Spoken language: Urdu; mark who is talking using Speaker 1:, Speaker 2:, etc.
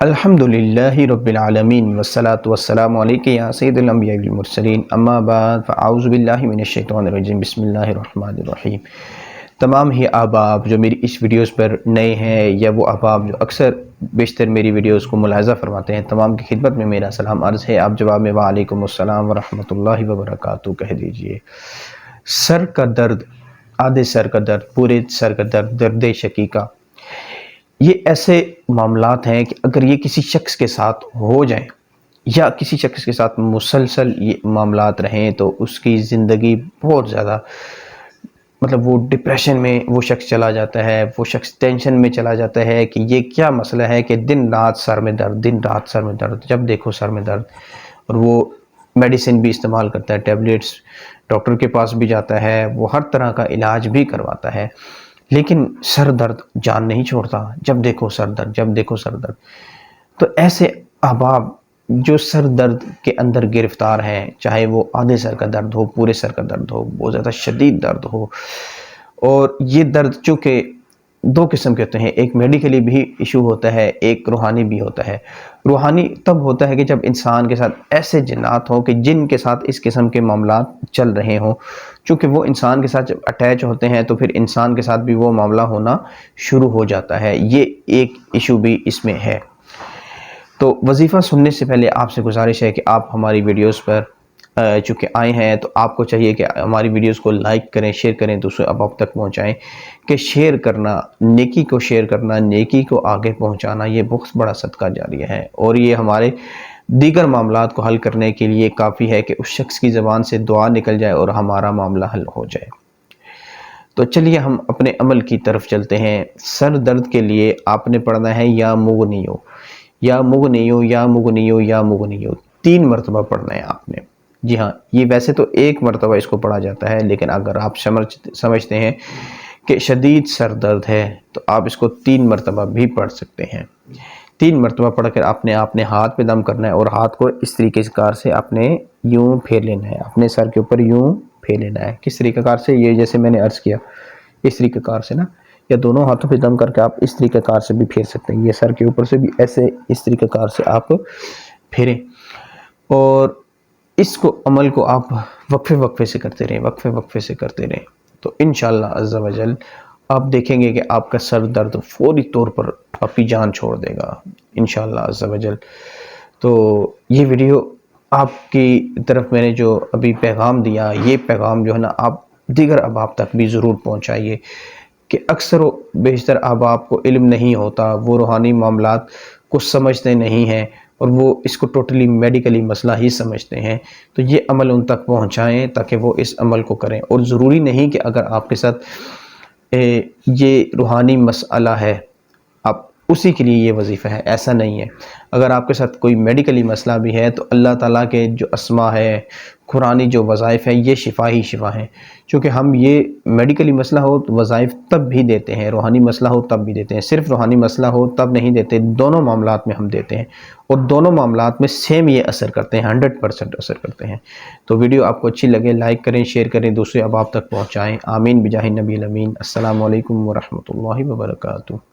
Speaker 1: الحمدللہ رب العالمین والصلاة والسلام علیکہ یا سید الانبیاء والمرسلین اما بعد فاعوذ باللہ من الشیطان الرجیم بسم اللہ الرحمن الرحیم۔ تمام ہی احباب جو میری اس ویڈیوز پر نئے ہیں یا وہ احباب جو اکثر بیشتر میری ویڈیوز کو ملاحظہ فرماتے ہیں، تمام کی خدمت میں میرا سلام عرض ہے۔ آپ جواب میں وعلیکم السلام ورحمۃ اللہ وبرکاتہ کہہ دیجئے۔ سر کا درد، آدھے سر کا درد، پورے سر کا درد، درد شقیقہ، یہ ایسے معاملات ہیں کہ اگر یہ کسی شخص کے ساتھ ہو جائیں یا کسی شخص کے ساتھ مسلسل یہ معاملات رہیں تو اس کی زندگی بہت زیادہ وہ ڈپریشن میں وہ شخص چلا جاتا ہے، وہ شخص ٹینشن میں چلا جاتا ہے کہ یہ کیا مسئلہ ہے کہ دن رات سر میں درد، دن رات سر میں درد، جب دیکھو سر میں درد، اور وہ میڈیسن بھی استعمال کرتا ہے، ٹیبلیٹس، ڈاکٹر کے پاس بھی جاتا ہے، وہ ہر طرح کا علاج بھی کرواتا ہے، لیکن سر درد جان نہیں چھوڑتا، جب دیکھو سر درد، جب دیکھو سر درد۔ تو ایسے احباب جو سر درد کے اندر گرفتار ہیں، چاہے وہ آدھے سر کا درد ہو، پورے سر کا درد ہو، بہت زیادہ شدید درد ہو، اور یہ درد چونکہ دو قسم کے ہوتے ہیں، ایک میڈیکلی بھی ایشو ہوتا ہے، ایک روحانی بھی ہوتا ہے۔ روحانی تب ہوتا ہے کہ جب انسان کے ساتھ ایسے جنات ہوں کہ جن کے ساتھ اس قسم کے معاملات چل رہے ہوں، چونکہ وہ انسان کے ساتھ جب اٹیچ ہوتے ہیں تو پھر انسان کے ساتھ بھی وہ معاملہ ہونا شروع ہو جاتا ہے، یہ ایک ایشو بھی اس میں ہے۔ تو وظیفہ سننے سے پہلے آپ سے گزارش ہے کہ آپ ہماری ویڈیوز پر چونکہ آئے ہیں تو آپ کو چاہیے کہ ہماری ویڈیوز کو لائک کریں، شیئر کریں، دوسرے احباب تک پہنچائیں، کہ شیئر کرنا، نیکی کو شیئر کرنا، نیکی کو آگے پہنچانا یہ بہت بڑا صدقہ جاریہ ہے، اور یہ ہمارے دیگر معاملات کو حل کرنے کے لیے کافی ہے کہ اس شخص کی زبان سے دعا نکل جائے اور ہمارا معاملہ حل ہو جائے۔ تو چلیے ہم اپنے عمل کی طرف چلتے ہیں۔ سر درد کے لیے آپ نے پڑھنا ہے یا مغنیو، یا مغنیو، یا مغنیو، یا مغنیو، 3 مرتبہ پڑھنا ہے آپ نے۔ جی ہاں، یہ ویسے تو 1 مرتبہ اس کو پڑھا جاتا ہے، لیکن اگر آپ سمجھتے ہیں کہ شدید سر درد ہے تو آپ اس کو 3 مرتبہ بھی پڑھ سکتے ہیں۔ 3 مرتبہ پڑھ کر آپ نے ہاتھ پہ دم کرنا ہے اور ہاتھ کو اس طریقے کار سے اپنے یوں پھیر لینا ہے، اپنے سر کے اوپر یوں پھیر لینا ہے۔ کس طریقے کار سے؟ یہ جیسے میں نے عرض کیا، اس طریقے کار سے نا، یا دونوں ہاتھوں پہ دم کر کے آپ اس طریقے کار سے بھی پھیر سکتے ہیں، یہ سر کے اوپر سے بھی ایسے اس طریقے کار سے آپ پھیریں، اور اس کو عمل کو آپ وقفے سے کرتے رہیں، وقفے سے کرتے رہیں، تو انشاءاللہ عز و جل آپ دیکھیں گے کہ آپ کا سر درد فوری طور پر اپنی جان چھوڑ دے گا انشاءاللہ عز و جل۔ تو یہ ویڈیو آپ کی طرف میں نے جو ابھی پیغام دیا، یہ پیغام جو ہے نا آپ دیگر احباب تک بھی ضرور پہنچائیے، کہ اکثر و بیشتر احباب کو علم نہیں ہوتا، وہ روحانی معاملات کو سمجھتے نہیں ہیں، اور وہ اس کو ٹوٹلی میڈیکلی مسئلہ ہی سمجھتے ہیں۔ تو یہ عمل ان تک پہنچائیں تاکہ وہ اس عمل کو کریں، اور ضروری نہیں کہ اگر آپ کے ساتھ یہ روحانی مسئلہ ہے آپ اسی کے لیے یہ وظیفہ ہے، ایسا نہیں ہے۔ اگر آپ کے ساتھ کوئی میڈیکلی مسئلہ بھی ہے تو اللہ تعالیٰ کے جو اسماء ہے، قرآنی جو وظائف ہیں، یہ شفا ہی شفا ہیں، چونکہ ہم یہ میڈیکلی مسئلہ ہو تو وظائف تب بھی دیتے ہیں، روحانی مسئلہ ہو تب بھی دیتے ہیں، صرف روحانی مسئلہ ہو تب نہیں دیتے، دونوں معاملات میں ہم دیتے ہیں، اور دونوں معاملات میں سیم یہ اثر کرتے ہیں، 100% اثر کرتے ہیں۔ تو ویڈیو آپ کو اچھی لگے لائک کریں، شیئر کریں، دوسرے احباب تک پہنچائیں۔ آمین بجاہ نبی الامین۔ السلام علیکم ورحمۃ اللہ وبرکاتہ۔